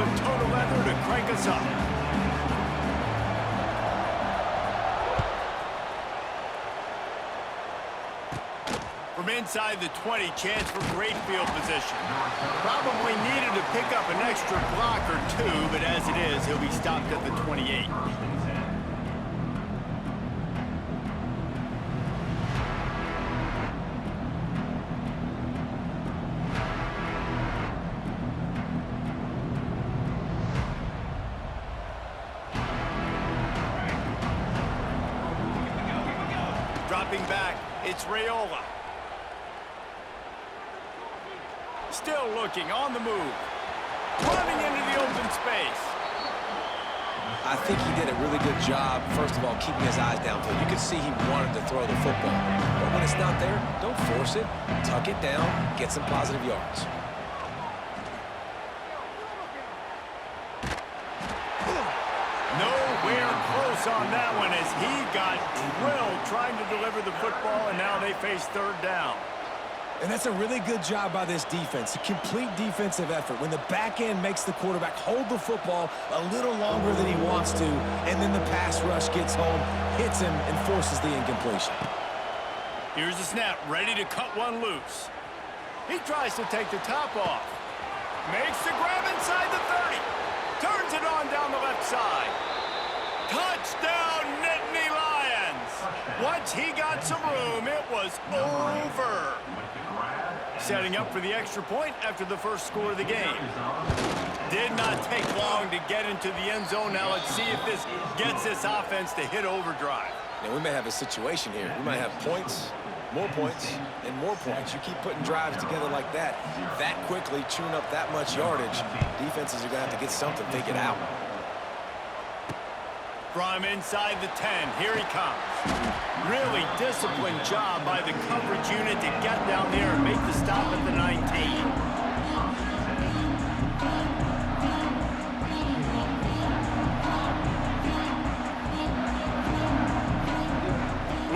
put total leather to crank us up. From inside the 20, chance for great field position. Probably needed to pick up an extra block or two, but as it is, he'll be stopped at the 28. Dropping back, it's Raiola. Still looking, on the move. Running into the open space. I think he did a really good job, first of all, keeping his eyes downfield. You could see he wanted to throw the football. But when it's not there, don't force it. Tuck it down, get some positive yards. Nowhere close on that one as he got drilled trying to deliver the football, and now they face third down. And that's a really good job by this defense, a complete defensive effort. When the back end makes the quarterback hold the football a little longer than he wants to, and then the pass rush gets home, hits him, and forces the incompletion. Here's the snap, ready to cut one loose. He tries to take the top off. Makes the grab inside the 30. Turns it on down the left side. Touchdown, Nittany Lions! Once he got some room, it was over. Setting up for the extra point after the first score of the game. Did not take long to get into the end zone. Now let's see if this gets this offense to hit overdrive. Now we may have a situation here. We might have points, and more points. You keep putting drives together like that quickly, chewing up that much yardage. Defenses are going to have to get something figured out. From inside the 10, here he comes. Really disciplined job by the coverage unit to get down there and make the stop at the 19.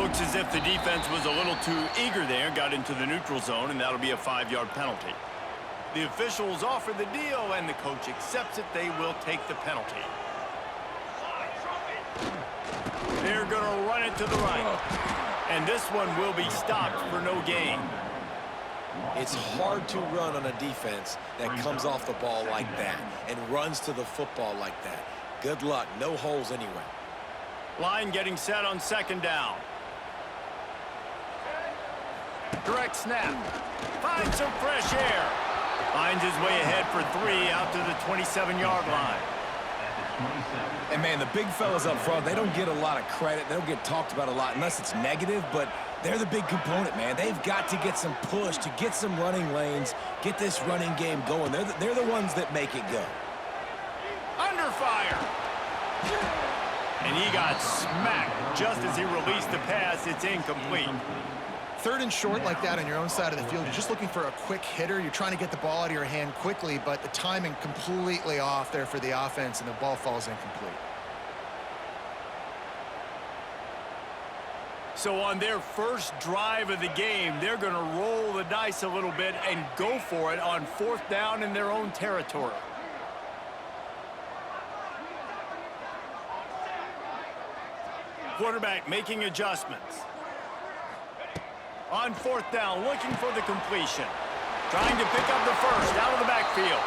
Looks as if the defense was a little too eager there, got into the neutral zone, and that'll be a 5-yard penalty. The officials offer the deal, and the coach accepts it. They will take the penalty. They're going to run it to the right. And this one will be stopped for no gain. It's hard to run on a defense that comes off the ball like that and runs to the football like that. Good luck. No holes anywhere. Line getting set on second down. Direct snap. Finds some fresh air. Finds his way ahead for 3 out to the 27-yard line. And, man, the big fellas up front, they don't get a lot of credit. They don't get talked about a lot unless it's negative, but they're the big component, man. They've got to get some push, to get some running lanes, get this running game going. They're the ones that make it go. Under fire. And he got smacked just as he released the pass. It's incomplete. Third and short like that on your own side of the field, you're just looking for a quick hitter. You're trying to get the ball out of your hand quickly, but the timing completely off there for the offense, and the ball falls incomplete. So on their first drive of the game, they're going to roll the dice a little bit and go for it on 4th down in their own territory. Quarterback making adjustments. On 4th down, looking for the completion. Trying to pick up the first out of the backfield.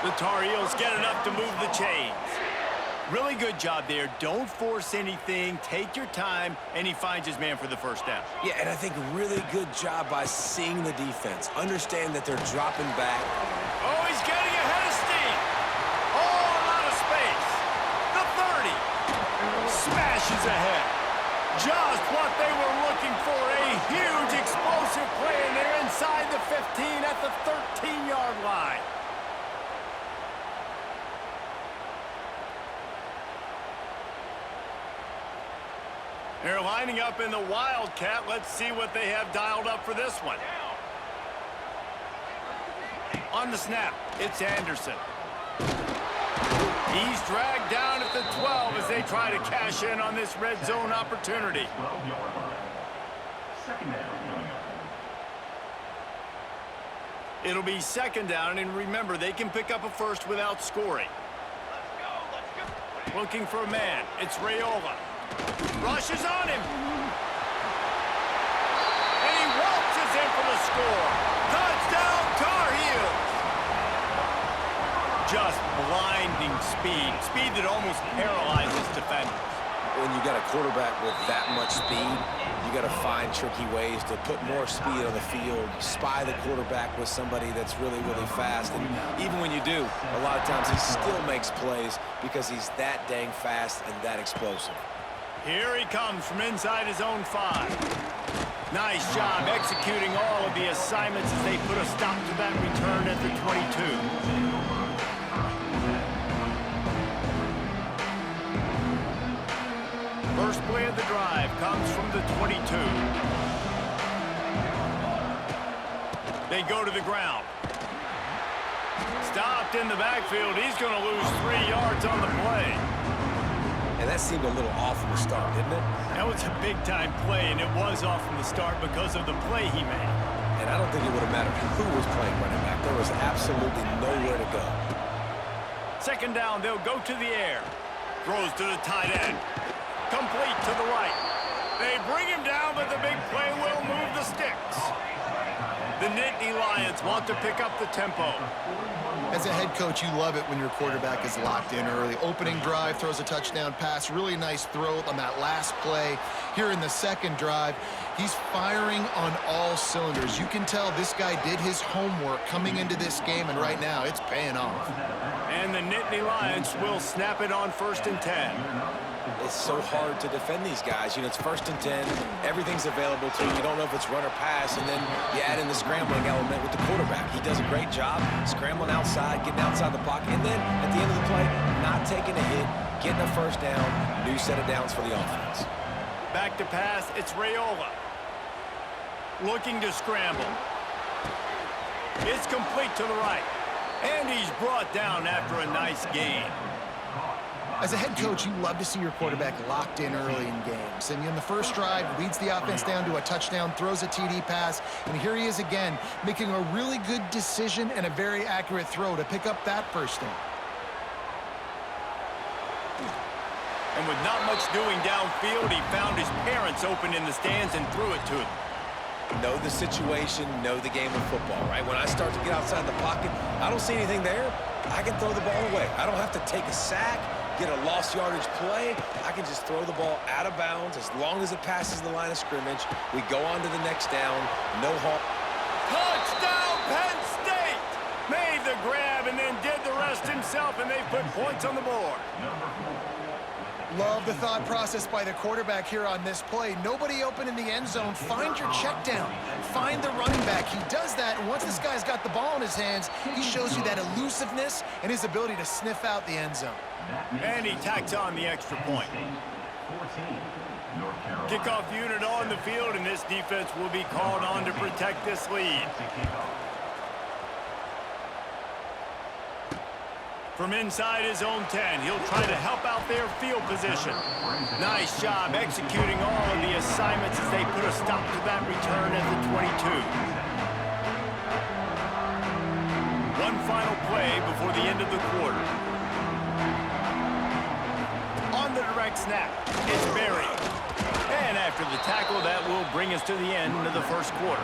The Tar Heels get enough to move the chains. Really good job there. Don't force anything. Take your time, and he finds his man for the first down. Yeah, and I think really good job by seeing the defense. Understand that they're dropping back. Oh, he's getting ahead of steam. Oh, a lot of space. The 30. Smashes ahead. Just what they were looking for. A huge explosive play, and they're inside the 15 at the 13-yard line. They're lining up in the Wildcat. Let's see what they have dialed up for this one. On the snap, it's Anderson. He's dragged down at the 12 as they try to cash in on this red zone opportunity. It'll be second down, and remember, they can pick up a first without scoring. Looking for a man. It's Raiola. Rushes on him. And he waltzes in for the score. Touchdown, Tar Heels. Just blinding speed. Speed that almost paralyzes defenders. When you got a quarterback with that much speed, you got to find tricky ways to put more speed on the field, spy the quarterback with somebody that's really, really fast. And even when you do, a lot of times he still makes plays because he's that dang fast and that explosive. Here he comes from inside his own 5. Nice job executing all of the assignments as they put a stop to that return at the 22. First play of the drive comes from the 22. They go to the ground. Stopped in the backfield. He's going to lose 3 yards on the play. And that seemed a little off from the start, didn't it? That was a big-time play, and it was off from the start because of the play he made. And I don't think it would have mattered who was playing running back. There was absolutely nowhere to go. Second down, they'll go to the air. Throws to the tight end. Complete to the right. They bring him down, but the big play will move the sticks. The Nittany Lions want to pick up the tempo. As a head coach, you love it when your quarterback is locked in early. Opening drive, throws a touchdown pass. Really nice throw on that last play. Here in the second drive, he's firing on all cylinders. You can tell this guy did his homework coming into this game, and right now it's paying off. And the Nittany Lions will snap it on 1st and 10. It's so hard to defend these guys. You know, it's 1st and 10. Everything's available to you. You don't know if it's run or pass, and then you add in the scrambling element with the quarterback. He does a great job scrambling outside, getting outside the pocket, and then at the end of the play, not taking a hit, getting a first down, new set of downs for the offense. Back to pass, it's Raiola. Looking to scramble. It's complete to the right. And he's brought down after a nice gain. As a head coach, you love to see your quarterback locked in early in games. And in the first drive, leads the offense down to a touchdown, throws a TD pass, and here he is again, making a really good decision and a very accurate throw to pick up that first down. And with not much doing downfield, he found his parents open in the stands and threw it to them. Know the situation, know the game of football, right? When I start to get outside the pocket, I don't see anything there. I can throw the ball away. I don't have to take a sack, get a lost yardage play. I can just throw the ball out of bounds as long as it passes the line of scrimmage. We go on to the next down, no harm. Touchdown, Penn State! Made the grab and then did the rest himself, and they put points on the board. Love the thought process by the quarterback here on this play. Nobody open in the end zone. Find your check down. Find the running back. He does that, and once this guy's got the ball in his hands, he shows you that elusiveness and his ability to sniff out the end zone. And he tacks on the extra point. Kickoff unit on the field, and this defense will be called on to protect this lead. From inside his own 10, he'll try to help out their field position. Nice job executing all of the assignments as they put a stop to that return at the 22. One final play before the end of the quarter. On the direct snap, it's buried. And after the tackle, that will bring us to the end of the first quarter.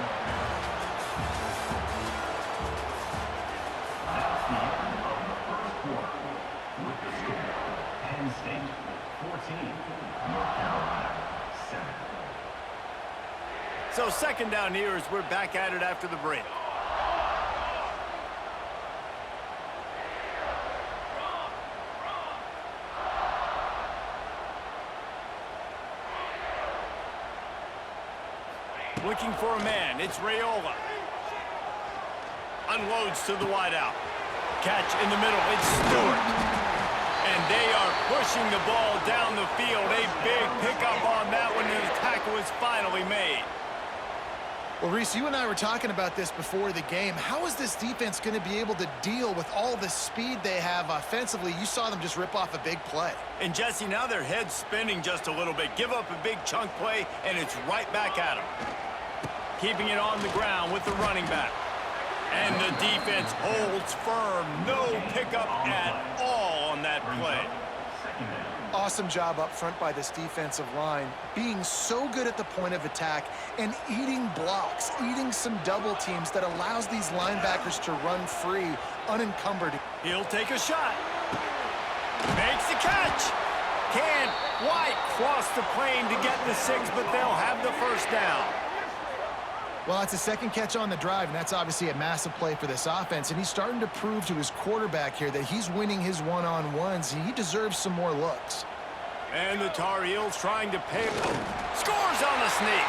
Penn State 14, North Carolina 7. So second down here as we're back at it after the break. Looking for a man, it's Raiola. Unloads to the wideout. Catch in the middle, it's Stewart. And they are pushing the ball down the field. A big pickup on that one, and the tackle is finally made. Well, Reese, you and I were talking about this before the game. How is this defense going to be able to deal with all the speed they have offensively? You saw them just rip off a big play. And, Jesse, now their head's spinning just a little bit. Give up a big chunk play, and it's right back at them. Keeping it on the ground with the running back. And the defense holds firm. No pickup at all on that play. Awesome job up front by this defensive line, being so good at the point of attack and eating blocks, eating some double teams that allows these linebackers to run free, unencumbered. He'll take a shot. Makes the catch. Can't quite cross the plane to get the 6, but they'll have the first down. Well, it's a second catch on the drive, and that's obviously a massive play for this offense, and he's starting to prove to his quarterback here that he's winning his one-on-ones, and he deserves some more looks. And the Tar Heels trying to pay. Scores on the sneak.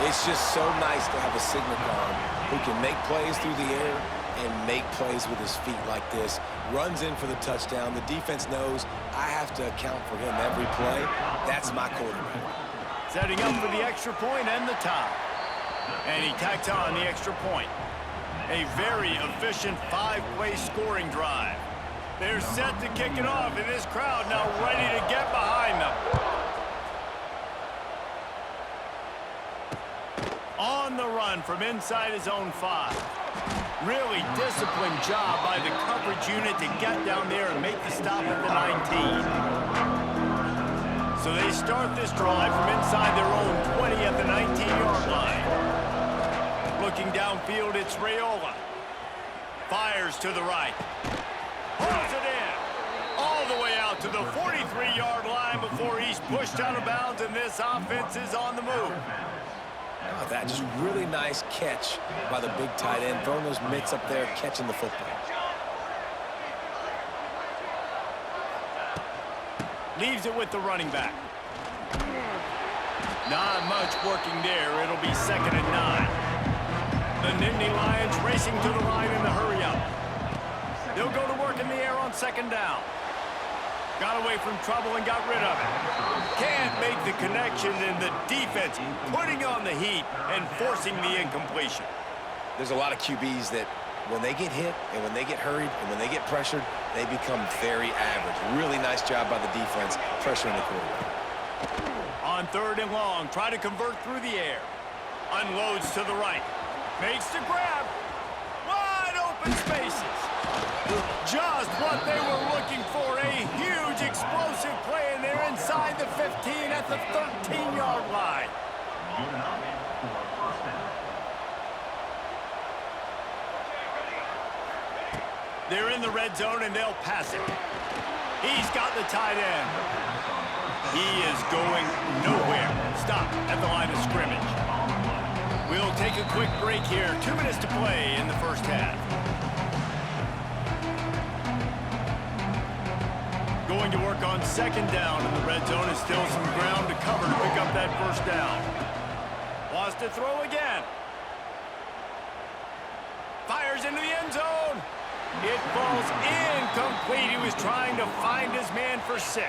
It's just so nice to have a signal guard who can make plays through the air and make plays with his feet like this. Runs in for the touchdown. The defense knows I have to account for him every play. That's my quarterback. Setting up for the extra point and the tie. And he tacked on the extra point. A very efficient 5-play scoring drive. They're set to kick it off, and this crowd now ready to get behind them. On the run from inside his own 5. Really disciplined job by the coverage unit to get down there and make the stop at the 19. So they start this drive from inside their own 20 at the 19-yard line. Looking downfield, it's Raiola. Fires to the right. Pulls it in. All the way out to the 43-yard line before he's pushed out of bounds, and this offense is on the move. Oh, that just really nice catch by the big tight end, throwing those mitts up there, catching the football. Leaves it with the running back. Not much working there. It'll be 2nd and 9. The Nittany Lions racing to the line in the hurry up. They'll go to work in the air on 2nd down. Got away from trouble and got rid of it. Can't make the connection, and the defense putting on the heat and forcing the incompletion. There's a lot of QBs that when they get hit and when they get hurried and when they get pressured, they become very average. Really nice job by the defense pressuring the quarterback. On 3rd and long, try to convert through the air. Unloads to the right. Makes the grab. Wide open spaces. Just what they were looking for. A huge explosive play, and they're inside the 15 at the 13-yard line. They're in the red zone, and they'll pass it. He's got the tight end. He is going nowhere. Stop at the line of scrimmage. We'll take a quick break here. 2 minutes to play in the first half. Going to work on 2nd down, and the red zone is still some ground to cover to pick up that first down. Wants to throw again. Fires into the end zone. It falls incomplete. He was trying to find his man for 6.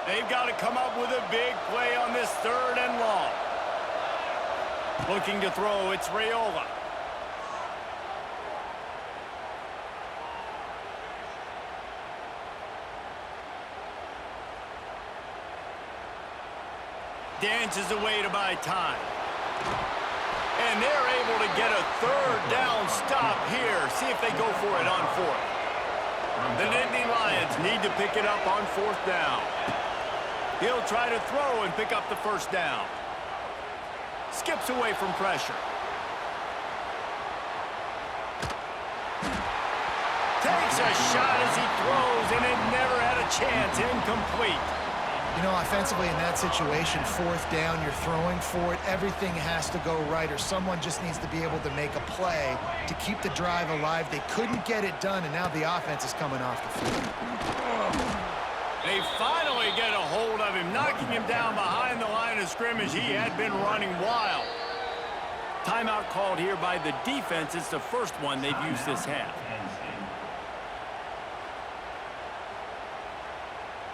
They've got to come up with a big play on this 3rd and long. Looking to throw, it's Raiola. Dances away to buy time. And they're able to get a 3rd down stop here. See if they go for it on 4th. The Nittany Lions need to pick it up on 4th down. He'll try to throw and pick up the first down. Skips away from pressure. Takes a shot as he throws, and it never had a chance. Incomplete. You know, offensively in that situation, 4th down, you're throwing for it. Everything has to go right, or someone just needs to be able to make a play to keep the drive alive. They couldn't get it done, and now the offense is coming off the field. They finally get a hold of him, knocking him down behind the line of scrimmage. He had been running wild. Timeout called here by the defense. It's the first one they've used this half.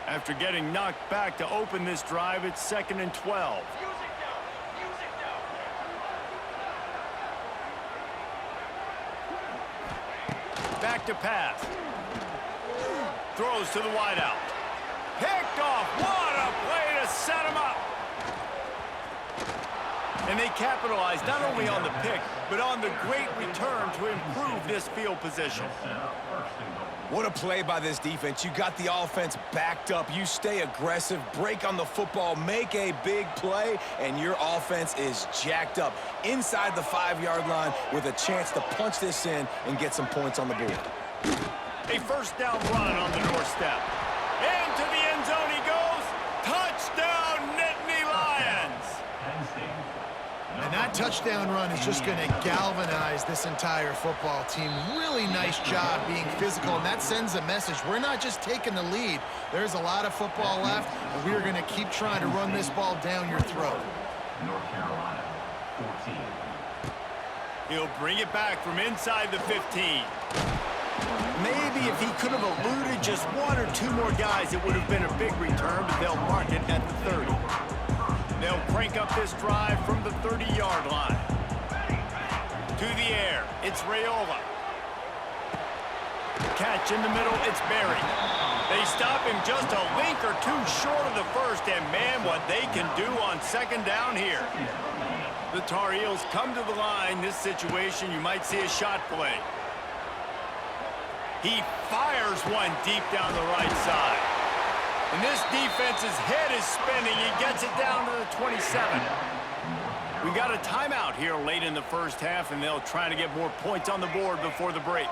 After getting knocked back to open this drive, it's 2nd and 12. Back to pass. Throws to the wideout. Picked off. What a play to to set him up. And they capitalize not only on the pick, but on the great return to improve this field position. What a play by this defense. You got the offense backed up. You stay aggressive, break on the football, make a big play, and your offense is jacked up inside the 5-yard line with a chance to punch this in and get some points on the board. A first down run on the doorstep. Into the end zone he goes. Touchdown, Nittany Lions! And that touchdown run is just going to galvanize this entire football team. Really nice job being physical, and that sends a message. We're not just taking the lead. There's a lot of football left, and we are going to keep trying to run this ball down your throat. North Carolina, 14. He'll bring it back from inside the 15. Maybe if he could have eluded just one or two more guys, it would have been a big return, but they'll mark it at the 30. They'll crank up this drive from the 30-yard line. To the air, it's Raiola. Catch in the middle, it's Berry. They stop him just a link or two short of the first, and man, what they can do on second down here. The Tar Heels come to the line. This situation, you might see a shot play. He fires one deep down the right side. And this defense's head is spinning. He gets it down to the 27. We got a timeout here late in the first half, and they'll try to get more points on the board before the break.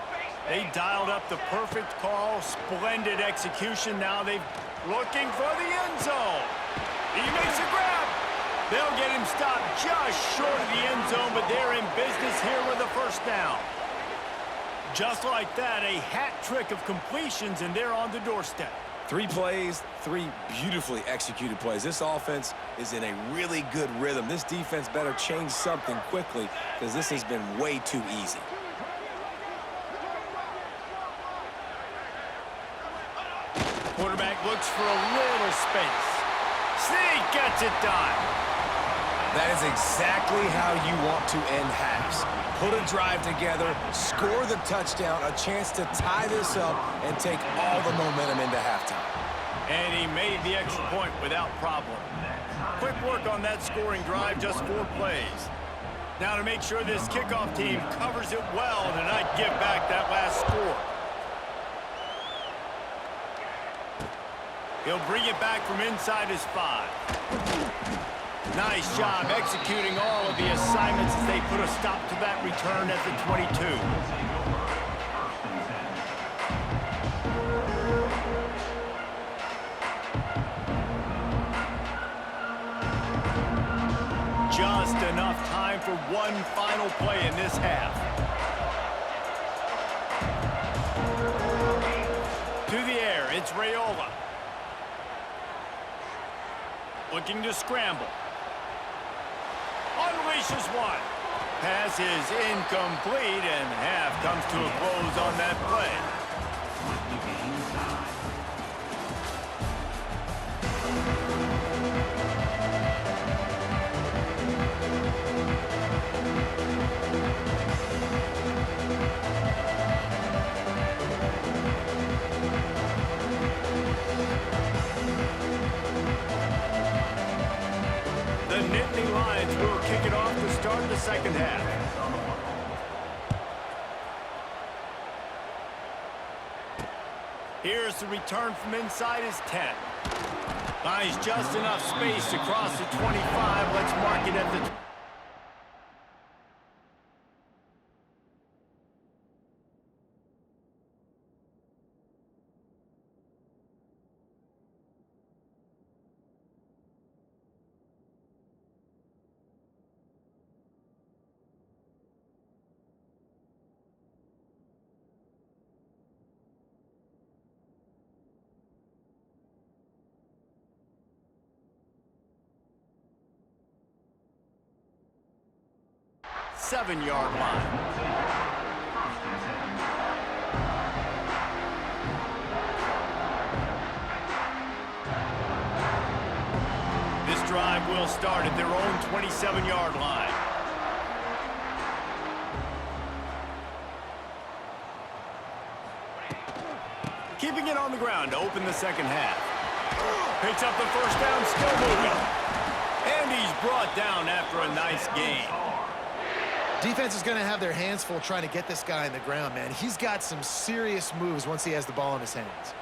They dialed up the perfect call, splendid execution. Now they're looking for the end zone. He makes a grab. They'll get him stopped just short of the end zone, but they're in business here with a first down. Just like that, a hat trick of completions, and they're on the doorstep. 3 plays, 3 beautifully executed plays. This offense is in a really good rhythm. This defense better change something quickly because this has been way too easy. Quarterback looks for a little space. Sneak gets it done. That is exactly how you want to end halves. Put a drive together, score the touchdown, a chance to tie this up, and take all the momentum into halftime. And he made the extra point without problem. Quick work on that scoring drive, just 4 plays. Now to make sure this kickoff team covers it well to not give back that last score. He'll bring it back from inside his 5. Nice job executing all of the assignments as they put a stop to that return at the 22. Just enough time for one final play in this half. To the air, it's Raiola. Looking to scramble. Unleashes one. Pass is incomplete, and half comes to a close on that play. The Nittany Lions will kick it off to start the second half. Here's the return from inside his 10. Finds just enough space to cross the 25. Let's mark it at the... Seven-yard line. This drive will start at their own 27-yard line. Keeping it on the ground to open the second half. Picks up the first down, still moving. And he's brought down after a nice gain. Defense is going to have their hands full trying to get this guy in the ground, man. He's got some serious moves once he has the ball in his hands.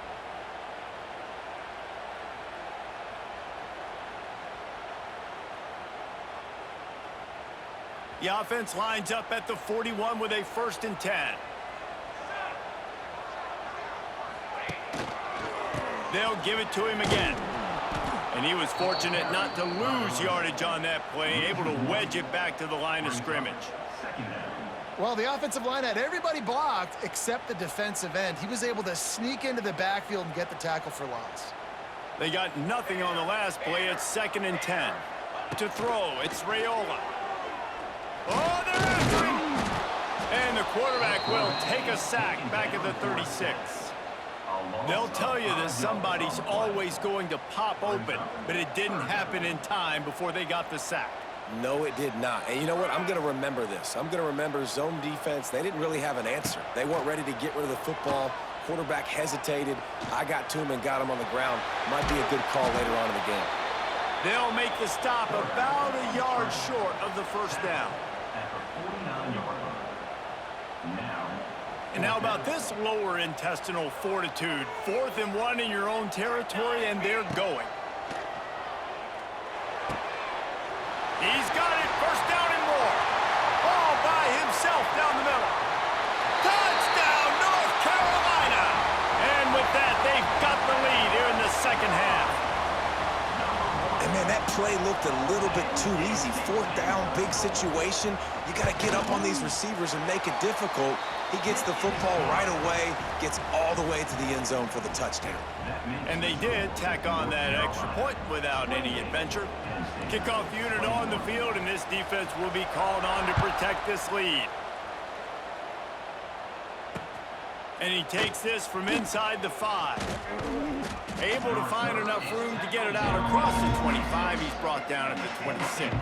The offense lines up at the 41 with a 1st and 10. They'll give it to him again. And he was fortunate not to lose yardage on that play, able to wedge it back to the line of scrimmage. Well, the offensive line had everybody blocked except the defensive end. He was able to sneak into the backfield and get the tackle for loss. They got nothing on the last play. It's 2nd and 10. To throw, it's Raiola. Oh, they're after him! And the quarterback will take a sack back at the 36. They'll tell you that somebody's always going to pop open, but it didn't happen in time before they got the sack. No, it did not. And you know what? I'm going to remember this. I'm going to remember zone defense. They didn't really have an answer. They weren't ready to get rid of the football. Quarterback hesitated. I got to him and got him on the ground. Might be a good call later on in the game. They'll make the stop about a yard short of the first down. And how about this lower intestinal fortitude? 4th and 1 in your own territory, and they're going. He's got it, 1st down and more. All by himself down the middle. Touchdown, North Carolina! And with that, they've got the lead here in the 2nd half. And man, that play looked a little bit too easy. 4th down, big situation. You got to get up on these receivers and make it difficult. He gets the football right away, gets all the way to the end zone for the touchdown. And they did tack on that extra point without any adventure. Kickoff unit on the field, and this defense will be called on to protect this lead. And he takes this from inside the 5. Able to find enough room to get it out across the 25. He's brought down at the 26.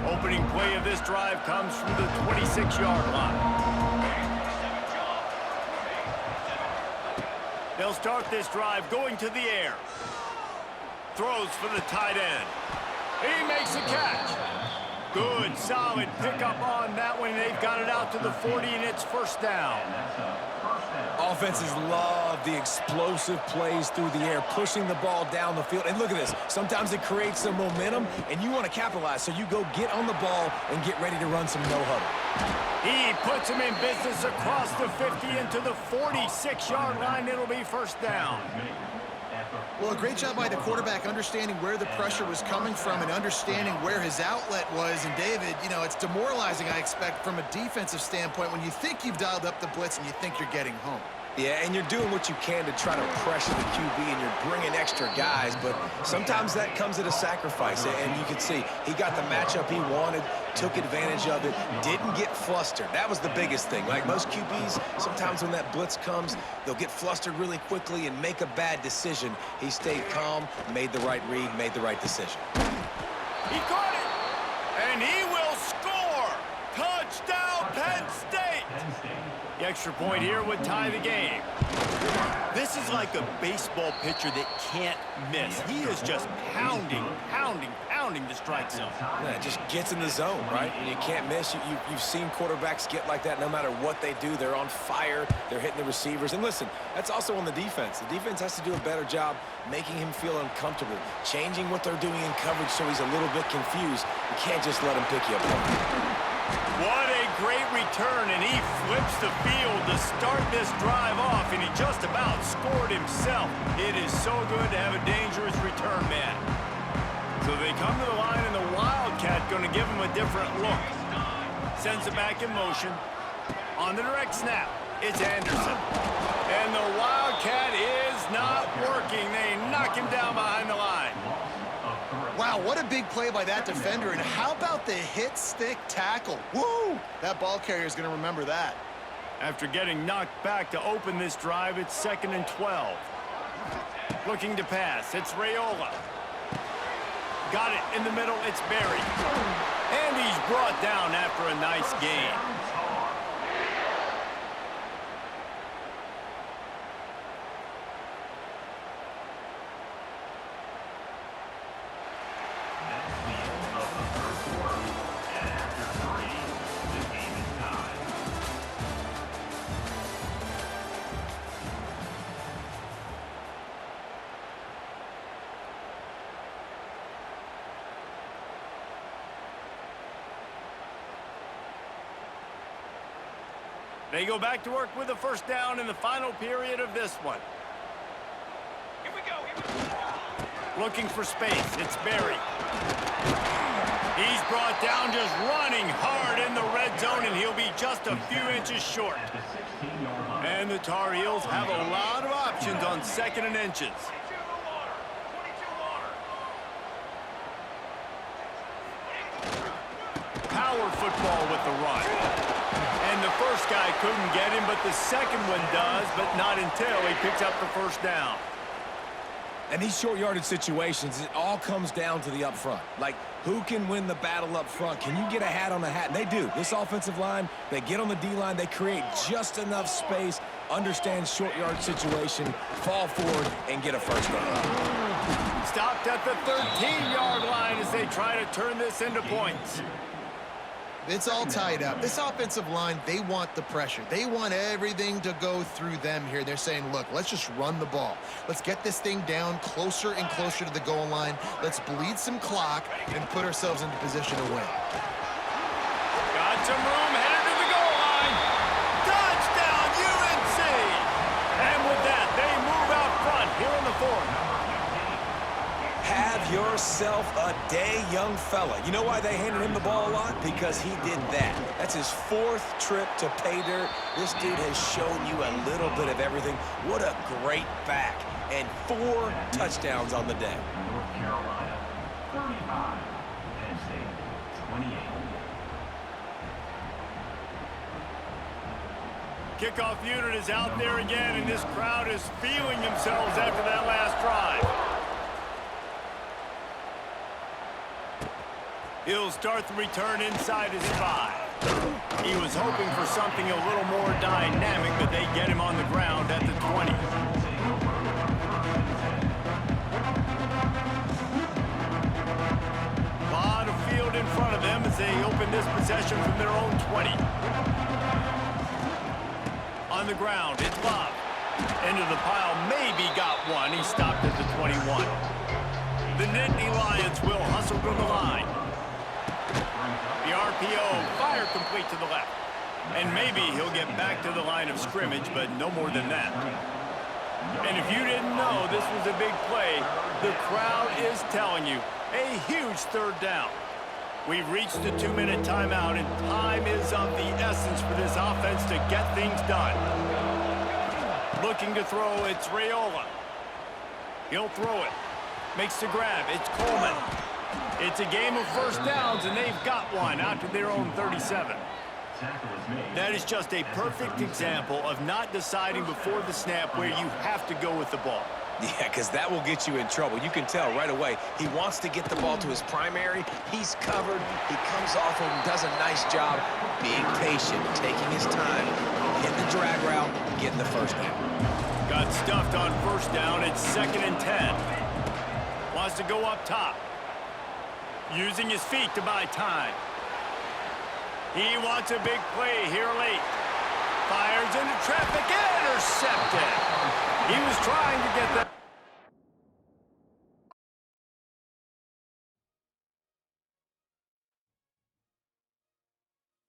Opening play of this drive comes from the 26-yard line. They'll start this drive going to the air. Throws for the tight end. He makes a catch. Good, solid pickup on that one. They've got it out to the 40, and it's 1st down. Offenses love the explosive plays through the air, pushing the ball down the field. And look at this. Sometimes it creates some momentum, and you want to capitalize. So you go get on the ball and get ready to run some no-huddle. He puts him in business across the 50 into the 46-yard line. It'll be 1st down. Well, a great job by the quarterback understanding where the pressure was coming from and understanding where his outlet was. And David, you know, it's demoralizing, I expect, from a defensive standpoint when you think you've dialed up the blitz and you think you're getting home. Yeah, and you're doing what you can to try to pressure the QB, and you're bringing extra guys, but sometimes that comes at a sacrifice, and you can see he got the matchup he wanted, took advantage of it, didn't get flustered. That was the biggest thing. Like most QBs, sometimes when that blitz comes, they'll get flustered really quickly and make a bad decision. He stayed calm, made the right read, made the right decision. He caught it, and he will score! Touchdown, Penn State! The extra point here would tie the game. This is like a baseball pitcher that can't miss. He is just pounding the strike zone. Yeah, it just gets in the zone, right? And you can't miss. You've seen quarterbacks get like that no matter what they do. They're on fire. They're hitting the receivers. And listen, that's also on the defense. The defense has to do a better job making him feel uncomfortable, changing what they're doing in coverage so he's a little bit confused. You can't just let him pick you apart. What a great return, and he flips the field to start this drive off, and he just about scored himself. It is so good to have a dangerous return man. So they come to the line, and the Wildcat going to give him a different look. Sends it back in motion. On the direct snap, it's Anderson. And the Wildcat is not working. They knock him down behind the line. Wow, what a big play by that defender. And how about the hit stick tackle? Woo! That ball carrier is going to remember that. After getting knocked back to open this drive, it's 2nd and 12. Looking to pass, it's Raiola. Got it in the middle, it's Berry. And he's brought down after a nice gain. They go back to work with a first down in the final period of this one. Here we go. Looking for space. It's Berry. He's brought down just running hard in the red zone, and he'll be just a few inches short. And the Tar Heels have a lot of options on 2nd and inches. Power football with the run. And the first guy couldn't get him, but the second one does, but not until he picks up the first down. And these short yardage situations, it all comes down to the up front. Like, who can win the battle up front? Can you get a hat on the hat? And they do. This offensive line, they get on the D-line, they create just enough space, understand short yard situation, fall forward, and get a first down. Stopped at the 13-yard line as they try to turn this into points. It's all tied up. This offensive line, they want the pressure. They want everything to go through them here. They're saying, look, let's just run the ball. Let's get this thing down closer and closer to the goal line. Let's bleed some clock and put ourselves into position to win. Got some room, headed to the goal line. Touchdown, UNC! And with that, they move out front here in the 4th. Have yourself a day, young fella. You know why they handed him the ball a lot? Because he did that. That's his 4th trip to pay dirt. This dude has shown you a little bit of everything. What a great back. And 4 touchdowns on the day. North Carolina, 35. Penn State, 28. Kickoff unit is out there again, and this crowd is feeling themselves after that last drive. He'll start the return inside his 5. He was hoping for something a little more dynamic, but they get him on the ground at the 20. A lot of field in front of them as they open this possession from their own 20. On the ground, it's Bob. Into the pile, maybe got one. He stopped at the 21. The Nittany Lions will hustle to the line. The RPO, fire complete to the left. And maybe he'll get back to the line of scrimmage, but no more than that. And if you didn't know this was a big play, the crowd is telling you, a huge 3rd down. We've reached the 2-minute timeout, and time is of the essence for this offense to get things done. Looking to throw, it's Raiola. He'll throw it. Makes the grab, it's Coleman. It's a game of first downs, and they've got one out to their own 37. That is just a perfect example of not deciding before the snap where you have to go with the ball. Yeah, because that will get you in trouble. You can tell right away. He wants to get the ball to his primary. He's covered. He comes off and does a nice job being patient, taking his time, hitting the drag route, getting the first down. Got stuffed on first down. It's 2nd and 10. Wants to go up top. Using his feet to buy time. He wants a big play here late. Fires into traffic, intercepted. He was trying to get that.